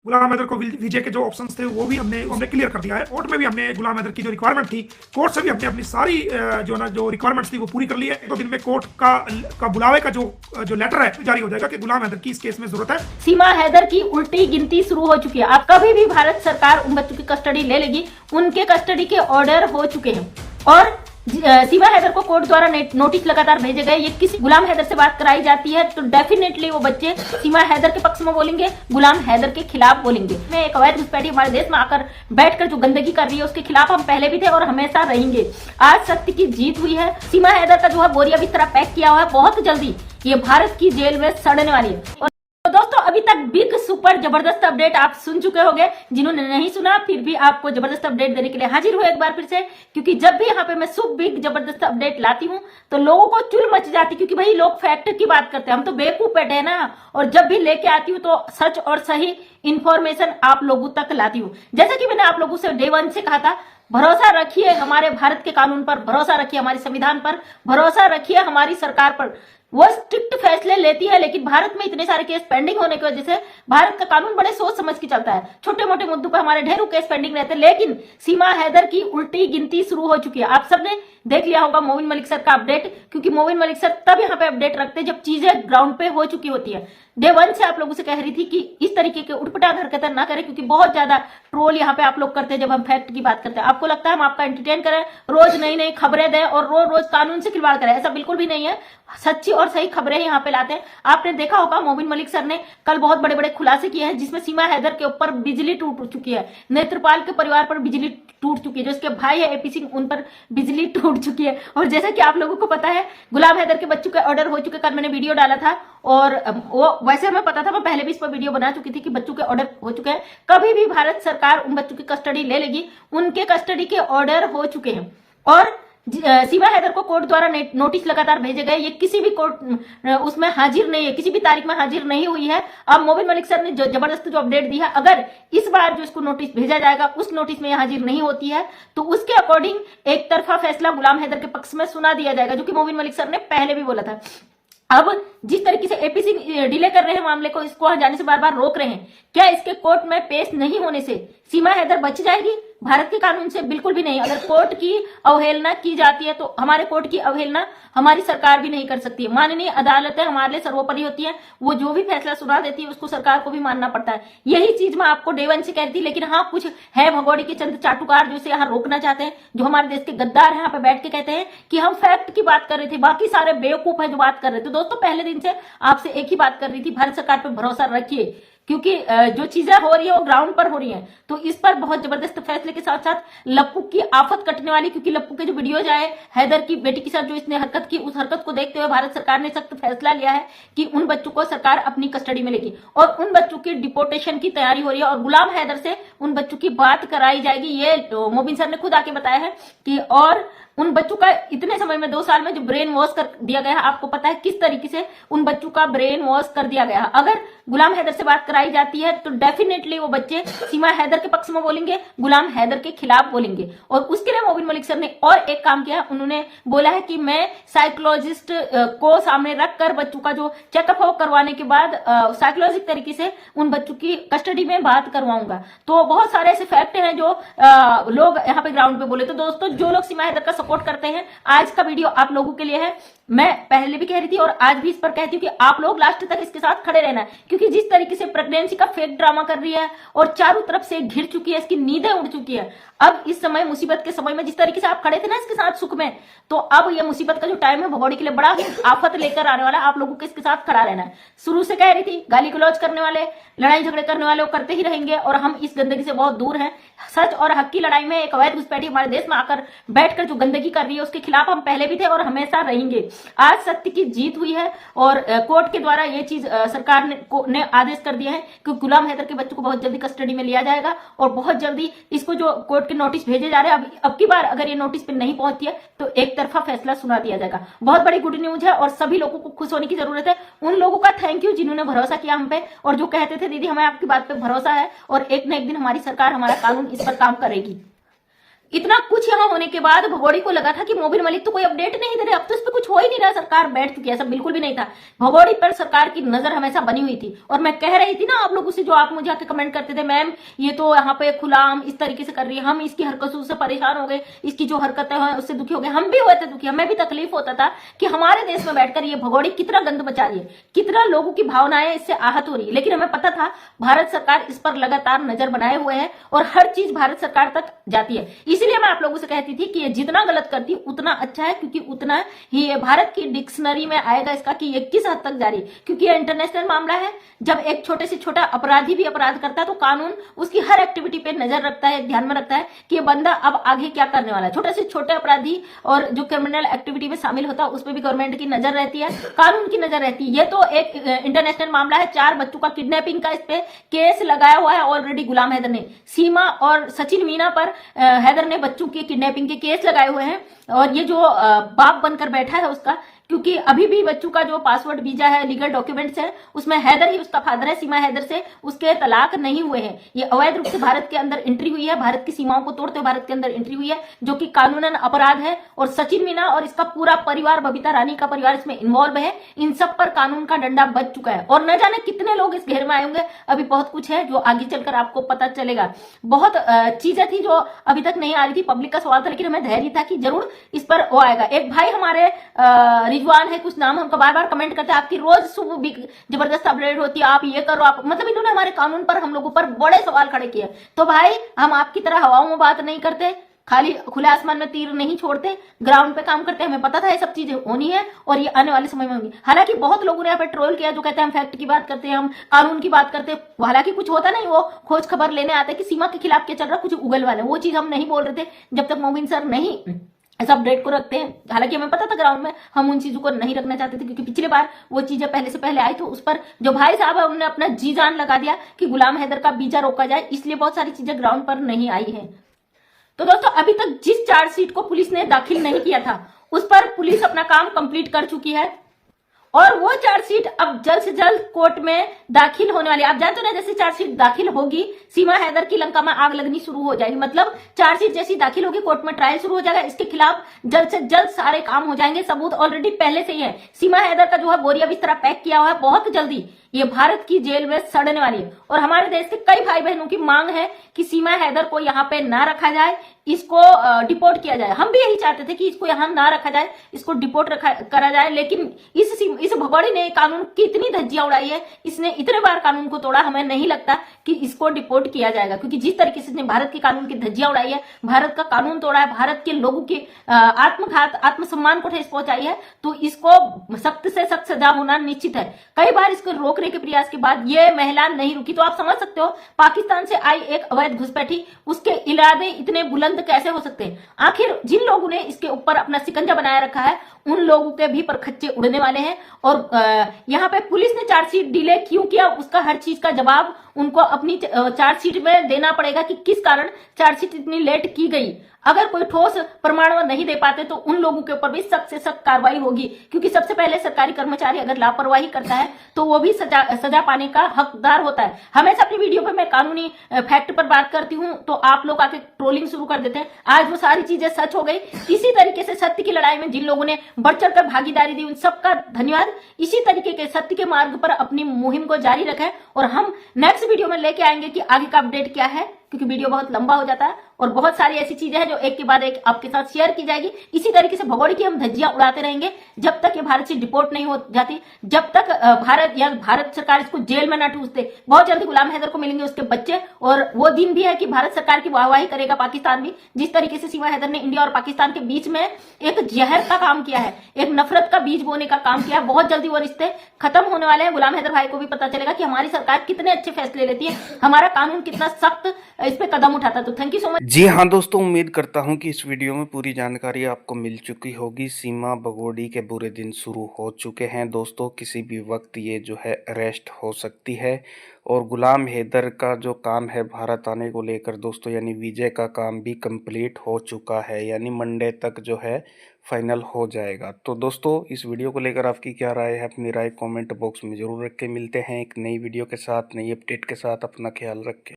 गुलाम हैदर को विजय के जो ऑप्शंस थे वो भी हमने क्लियर कर दिया है। कोर्ट में भी हमने गुलाम हैदर की जो रिक्वायरमेंट थी, कोर्ट से भी हमने अपनी सारी जो रिक्वायरमेंट्स थी वो पूरी कर ली है। 2 दिन में कोर्ट का बुलावे का जो लेटर है जारी हो जाएगा कि गुलाम हैदर की इस केस में जरूरत है। सीमा हैदर की उल्टी गिनती शुरू हो चुकी है। अब कभी भी भारत सरकार उन बच्चों की कस्टडी ले लेगी, उनके कस्टडी के ऑर्डर हो चुके हैं और सीमा हैदर को कोर्ट द्वारा नोटिस लगातार भेजे गए। ये किसी गुलाम हैदर से बात कराई जाती है तो डेफिनेटली वो बच्चे सीमा हैदर के पक्ष में बोलेंगे, गुलाम हैदर के खिलाफ बोलेंगे। मैं एक अवैध घुसपैठी हमारे देश में आकर बैठकर जो गंदगी कर रही है उसके खिलाफ हम पहले भी थे और हमेशा रहेंगे। आज सत्य की जीत हुई है। सीमा हैदर का जो है बोरिया भी तरह पैक किया हुआ है, बहुत जल्दी ये भारत की जेल में सड़ने वाली है। दोस्तों अभी तक बिग सुपर जबरदस्त अपडेट आप सुन चुके होंगे। जिन्होंने नहीं सुना फिर भी आपको जबरदस्त अपडेट देने के लिए हाजिर हुए एक बार फिर से, क्योंकि जब भी यहाँ पे मैं सुप बिग जबरदस्त अपडेट लाती हूँ तो लोगों को चुल मच जाती, क्योंकि भाई लोग फैक्ट की बात करते हैं, हम तो बेवकूफ बैठे हैं ना। और जब भी लेके आती हूँ तो सच और सही इंफॉर्मेशन आप लोगों तक लाती हूँ। जैसा कि मैंने आप लोगों से डे 1 से कहा था, भरोसा रखिए हमारे भारत के कानून पर, भरोसा रखिए हमारे संविधान पर, भरोसा रखिए हमारी सरकार पर। वो स्ट्रिक्ट फैसले लेती है, लेकिन भारत में इतने सारे केस पेंडिंग होने की वजह से भारत का कानून बड़े सोच समझ के चलता है। छोटे मोटे मुद्दों पर हमारे ढेरों केस पेंडिंग रहते हैं, लेकिन सीमा हैदर की उल्टी गिनती शुरू हो चुकी है। आप सबने देख लिया होगा मोबिन मलिक सर का अपडेट, क्योंकि मोबिन मलिक सर तब यहाँ पे अपडेट रखते हैं जब चीजें ग्राउंड पे हो चुकी होती है। डे 1 से आप लोगों से कह रही थी कि इस तरीके के उठपटांग हरकतें ना करें, क्योंकि बहुत ज्यादा ट्रोल यहाँ पे आप लोग करते हैं जब हम फैक्ट की बात करते हैं। आपको लगता है हम आपका एंटरटेन करें, रोज नई नई खबरें दें और रोज रोज कानून से खिलवाड़ करें, ऐसा बिल्कुल भी नहीं है। सच्ची और सही खबरें यहाँ पे लाते हैं। आपने देखा होगा मोबिन मलिक सर ने कल बहुत बड़े बड़े खुलासे किए हैं, जिसमें सीमा हैदर के ऊपर बिजली टूट चुकी है, नेत्रपाल के परिवार पर बिजली टूट चुकी है, जो उसके भाई है एपी सिंह उन पर बिजली टूट चुकी है। और जैसा कि आप लोगों को पता है गुलाम हैदर के बच्चों के ऑर्डर हो चुके, कल मैंने वीडियो डाला था और वो वैसे हमें पता था, मैं पहले भी इस पर वीडियो बना चुकी थी कि बच्चों के ऑर्डर हो चुके हैं। कभी भी भारत सरकार उन बच्चों की कस्टडी ले लेगी, उनके कस्टडी के ऑर्डर हो चुके हैं और सीमा हैदर को कोर्ट द्वारा नोटिस लगातार भेजे गए। ये किसी भी कोर्ट उसमें हाजिर नहीं है, किसी भी तारीख में हाजिर नहीं हुई है। अब मोबिन मलिक सर ने जो जबरदस्त जो अपडेट दी है, अगर इस बार जो इसको नोटिस भेजा जाएगा उस नोटिस में हाजिर नहीं होती है तो उसके अकॉर्डिंग एक तरफा फैसला गुलाम हैदर के पक्ष में सुना दिया जाएगा, जो कि मोबिन मलिक सर ने पहले भी बोला था। अब जिस तरीके से एपी सिंह डिले कर रहे हैं मामले को, इसको वहां जाने से बार बार रोक रहे हैं, क्या इसके कोर्ट में पेश नहीं होने से सीमा हैदर बच जाएगी? भारत के कानून से बिल्कुल भी नहीं। अगर कोर्ट की अवहेलना की जाती है तो हमारे कोर्ट की अवहेलना हमारी सरकार भी नहीं कर सकती है। माननीय अदालतें हमारे लिए सर्वोपरि होती है, वो जो भी फैसला सुना देती है उसको सरकार को भी मानना पड़ता है। यही चीज मैं आपको डे 1 से कहती थी, लेकिन हाँ कुछ है भगोड़े के चंद चाटुकार जो इसे यहाँ रोकना चाहते हैं, जो हमारे देश के गद्दार हैं, यहाँ पे बैठ के कहते हैं कि हम फैक्ट की बात कर रहे थे, बाकी सारे बेवकूफ है जो बात कर रहे थे। दोस्तों पहले दिन से आपसे एक ही बात कर रही थी, भारत सरकार पर भरोसा रखिए, क्योंकि जो चीजें हो रही है वो ग्राउंड पर हो रही हैं। तो इस पर बहुत जबरदस्त फैसले के साथ साथ लप्पू की आफत कटने वाली, क्योंकि लप्पू के जो वीडियोज आए हैदर की बेटी के साथ जो इसने हरकत की, उस हरकत को देखते हुए भारत सरकार ने सख्त फैसला लिया है कि उन बच्चों को सरकार अपनी कस्टडी में लेगी और उन बच्चों की डिपोर्टेशन की तैयारी हो रही है और गुलाम हैदर से उन बच्चों की बात कराई जाएगी। ये मोबिन सर ने खुद आके बताया है कि और उन बच्चों का इतने समय में 2 साल में जो ब्रेन वॉश कर दिया गया है, आपको पता है किस तरीके से उन बच्चों का ब्रेन वॉश कर दिया गया है। अगर गुलाम हैदर से बात कराई जाती है तो डेफिनेटली वो बच्चे सीमा हैदर के पक्ष में बोलेंगे, गुलाम हैदर के खिलाफ बोलेंगे। और उसके लिए मोबिन मलिक सर ने और एक काम किया है, उन्होंने बोला है कि मैं साइकोलॉजिस्ट को सामने रखकर बच्चों का जो चेकअप हो करवाने के बाद साइकोलॉजिक तरीके से उन बच्चों की कस्टडी में बात करवाऊंगा। तो बहुत सारे ऐसे फैक्ट हैं जो लोग यहाँ पे ग्राउंड पे बोले। तो दोस्तों जो लोग सीमा हैदर का सपोर्ट करते हैं, आज का वीडियो आप लोगों के लिए है। मैं पहले भी कह रही थी और आज भी इस पर कहती हूँ कि आप लोग लास्ट तक इसके साथ खड़े रहना है, क्योंकि जिस तरीके से प्रेगनेंसी का फेक ड्रामा कर रही है और चारों तरफ से घिर चुकी है, इसकी नींदें उड़ चुकी है। अब इस समय मुसीबत के समय में जिस तरीके से आप खड़े थे ना इसके साथ सुख में, तो अब ये मुसीबत का जो टाइम है भगोड़े के लिए बड़ा ही आफत लेकर आने वाला है। आप लोगों को इसके साथ खड़ा रहना है। शुरू से कह रही थी गाली गलौज करने वाले, लड़ाई झगड़े करने वाले वो करते ही रहेंगे और हम इस गंदगी से बहुत दूर हैं। सच और हक की लड़ाई में एक अवैध घुसपैठी हमारे देश में आकर बैठकर जो गंदगी कर रही है उसके खिलाफ हम पहले भी थे और हमेशा रहेंगे। आज सत्य की जीत हुई है और कोर्ट के द्वारा ये चीज सरकार ने आदेश कर दिया है कि गुलाम हैदर के बच्चों को बहुत जल्दी कस्टडी में लिया जाएगा और बहुत जल्दी इसको जो कोर्ट के नोटिस भेजे जा रहे हैं, अब की बार अगर ये नोटिस पे नहीं पहुंचती है तो एक तरफा फैसला सुना दिया जाएगा। बहुत बड़ी गुड न्यूज है और सभी लोगों को खुश होने की जरूरत है। उन लोगों का थैंक यू जिन्होंने भरोसा किया हम पे और जो कहते थे दीदी हमें आपकी बात पे भरोसा है और एक न एक दिन हमारी सरकार, हमारा कानून इस पर काम करेगी। इतना कुछ यहाँ होने के बाद भगोड़ी को लगा था कि मोबिन मलिक तो कोई अपडेट नहीं दे रहे, अब तो इस पर कुछ हो ही नहीं रहा, सरकार बैठ चुकी है। ऐसा बिल्कुल भी नहीं था, भगोड़ी पर सरकार की नजर हमेशा बनी हुई थी। और मैं कह रही थी ना आप लोगों से, जो आप मुझे आके कमेंट करते थे, मैम ये तो यहाँ पे खुलाम इस तरीके से कर रही है, हम इसकी हरकतों से परेशान हो गए, इसकी जो हरकतें हैं उससे दुखी हो गए। हम भी हुए थे दुखी, हमें भी तकलीफ होता था कि हमारे देश में बैठकर ये भगोड़ी कितना गंद मचा रही है, कितना लोगों की भावनाएं इससे आहत हो रही है। लेकिन हमें पता था भारत सरकार इस पर लगातार नजर बनाए हुए है और हर चीज भारत सरकार तक जाती है। इसलिए मैं आप लोगों से कहती थी कि ये जितना गलत करती उतना अच्छा है, क्योंकि उतना ही ये भारत की डिक्शनरी में आएगा इसका कि ये किस हद तक जारी, क्योंकि ये इंटरनेशनल मामला है। जब एक छोटे से छोटा अपराधी भी अपराध करता है तो कानून उसकी हर एक्टिविटी पे नजर रखता है, ध्यान में रखता है कि ये बंदा अब आगे क्या करने वाला है। छोटे से छोटे अपराधी और जो क्रिमिनल एक्टिविटी में शामिल होता है उस पर भी गवर्नमेंट की नजर रहती है, कानून की नजर रहती है। ये तो एक इंटरनेशनल मामला है, 4 बच्चों का किडनैपिंग का इस पे केस लगाया हुआ है ऑलरेडी गुलाम हैदर ने। सीमा और सचिन मीना पर हैदर ने बच्चों के किडनैपिंग के केस लगाए हुए हैं और ये जो बाप बनकर बैठा है उसका, क्योंकि अभी भी बच्चों का जो पासपोर्ट वीजा है, लीगल डॉक्यूमेंट्स है, उसमें हैदर ही उसका फादर है, सीमा हैदर से उसके तलाक नहीं हुए हैं। ये अवैध रूप से भारत के अंदर एंट्री हुई है, भारत की सीमाओं को तोड़ते हुए भारत के अंदर एंट्री हुई है, जो कि कानूनन अपराध है। और सचिन मीना और इसका पूरा परिवार, बबीता रानी का परिवार इसमें इन्वॉल्व है। इन सब पर कानून का डंडा बज चुका है और न जाने कितने लोग इस घेर में आए होंगे। अभी बहुत कुछ है जो आगे चलकर आपको पता चलेगा। बहुत चीजें थी जो अभी तक नहीं आ रही थी, पब्लिक का सवाल था, लेकिन हमें धैर्य था कि जरूर इस पर वो आएगा। एक भाई हमारे रिजवान है, कुछ नाम, हमको बार बार कमेंट करते हैं आपकी रोज सुबह जबरदस्त अपडेट होती है, आप ये करो, आप मतलब इन्होंने हमारे कानून पर हम लोगों पर बड़े सवाल खड़े किए। तो भाई हम आपकी तरह हवाओं में बात नहीं करते, खाली खुले आसमान में तीर नहीं छोड़ते, ग्राउंड पे काम करते हैं। हमें पता था ये सब चीजें होनी है और ये आने वाले समय में होंगी। हालांकि बहुत लोगों ने यहाँ पे ट्रोल किया जो कहते हैं हम फैक्ट की बात करते हैं, हम कानून की बात करते हैं, हालांकि कुछ होता नहीं, वो खोज खबर लेने आते हैं कि सीमा के खिलाफ क्या चल रहा है, कुछ उगल वाले, वो चीज हम नहीं बोल रहे थे जब तक मोबिन सर नहीं इस अपडेट को रखते हैं। हालांकि हमें पता था ग्राउंड में हम उन चीजों को नहीं रखना चाहते थे, क्योंकि पिछली बार वो चीजें पहले से पहले आई तो उस पर जो भाई साहब है उन्होंने अपना जी जान लगा दिया कि गुलाम हैदर का वीजा रोका जाए, इसलिए बहुत सारी चीजें ग्राउंड पर नहीं आई है। तो दोस्तों अभी तक जिस चार्जशीट को पुलिस ने दाखिल नहीं किया था उस पर पुलिस अपना काम कंप्लीट कर चुकी है और वो चार्जशीट अब जल्द से जल्द कोर्ट में दाखिल होने वाली है। आप जानते हो ना, जैसे चार्जशीट दाखिल होगी सीमा हैदर की लंका में आग लगनी शुरू हो जाएगी। मतलब चार्जशीट जैसी दाखिल होगी कोर्ट में ट्रायल शुरू हो जाएगा, इसके खिलाफ जल्द से जल्द सारे काम हो जाएंगे। सबूत ऑलरेडी पहले से ही है। सीमा हैदर का जो है बोरिया बिस्तरा पैक किया हुआ है, बहुत जल्दी ये भारत की जेल में सड़ने वाली है। और हमारे देश के कई भाई बहनों की मांग है कि सीमा हैदर को यहाँ पे ना रखा जाए, इसको डिपोर्ट किया जाए। हम भी यही चाहते थे कि इसको यहाँ ना रखा जाए, इसको डिपोर्ट करा जाए। लेकिन इस भगोड़ी ने कानून की इतनी धज्जियां उड़ाई है, इसने इतने बार कानून को तोड़ा, हमें नहीं लगता कि इसको डिपोर्ट किया जाएगा। क्योंकि जिस तरीके से इसने भारत के कानून की धज्जियां उड़ाई है, भारत का कानून तोड़ा है, भारत के लोगों के आत्मघात, आत्मसम्मान को ठेस पहुंचाई है, तो इसको सख्त से सख्त सजा होना निश्चित है। कई बार इसको रोकने के प्रयास के बाद ये महिला नहीं रुकी। तो आप समझ सकते हो पाकिस्तान से आई एक अवैध घुसपैठी, उसके इरादे इतने बुलंद कैसे हो सकते हैं। आखिर जिन लोगों ने इसके ऊपर अपना सिकंजा बनाया रखा है उन लोगों के भी परखच्चे उड़ने वाले हैं। और यहाँ पे पुलिस ने चार्जशीट डिले क्यों किया, उसका हर चीज का जवाब उनको अपनी चार्जशीट में देना पड़ेगा कि किस कारण चार्जशीट इतनी लेट की गई। अगर कोई ठोस प्रमाण नहीं दे पाते तो उन लोगों के ऊपर भी सख्त से सख्त कार्रवाई होगी। क्योंकि सबसे पहले सरकारी कर्मचारी अगर लापरवाही करता है तो वो भी सजा पाने का हकदार होता है। हमेशा अपनी वीडियो पे मैं कानूनी फैक्ट पर बात करती हूँ तो आप लोग आके ट्रोलिंग शुरू कर देते हैं। आज वो सारी चीजें सच हो गई। इसी तरीके से सत्य की लड़ाई में जिन लोगों ने बढ़ चढ़कर भागीदारी दी उन सबका धन्यवाद। इसी तरीके के सत्य के मार्ग पर अपनी मुहिम को जारी रखें और हम नेक्स्ट वीडियो में लेके आएंगे कि आगे का अपडेट क्या है, क्योंकि वीडियो बहुत लंबा हो जाता है और बहुत सारी ऐसी चीजें हैं जो एक के बाद एक आपके साथ शेयर की जाएगी। इसी तरीके से भगोड़ी की हम धज्जियां उड़ाते रहेंगे जब तक ये भारत से डिपोर्ट नहीं हो जाती, जब तक भारत सरकार इसको जेल में ना ठूस दे। बहुत जल्दी गुलाम हैदर को मिलेंगे उसके बच्चे और वो दिन भी है कि भारत सरकार की वाहवाही करेगा पाकिस्तान भी। जिस तरीके से सीमा हैदर ने इंडिया और पाकिस्तान के बीच में एक जहर का काम किया है, एक नफरत का बीज बोने का काम किया है, बहुत जल्दी वो रिश्ते खत्म होने वाले हैं। गुलाम हैदर भाई को भी पता चलेगा कि हमारी सरकार कितने अच्छे फैसले लेती है, हमारा कानून कितना सख्त इस पे कदम उठाता। तो थैंक यू सो मच। जी हाँ दोस्तों, उम्मीद करता हूँ कि इस वीडियो में पूरी जानकारी आपको मिल चुकी होगी। सीमा भगोड़ी के बुरे दिन शुरू हो चुके हैं दोस्तों, किसी भी वक्त ये जो है अरेस्ट हो सकती है। और गुलाम हैदर का जो काम है भारत आने को लेकर दोस्तों, यानी वीज़े का काम भी कंप्लीट हो चुका है, यानी मंडे तक जो है फाइनल हो जाएगा। तो दोस्तों इस वीडियो को लेकर आपकी क्या राय है, अपनी राय कमेंट बॉक्स में ज़रूर रख के मिलते हैं एक नई वीडियो के साथ, नई अपडेट के साथ। अपना ख्याल रखें।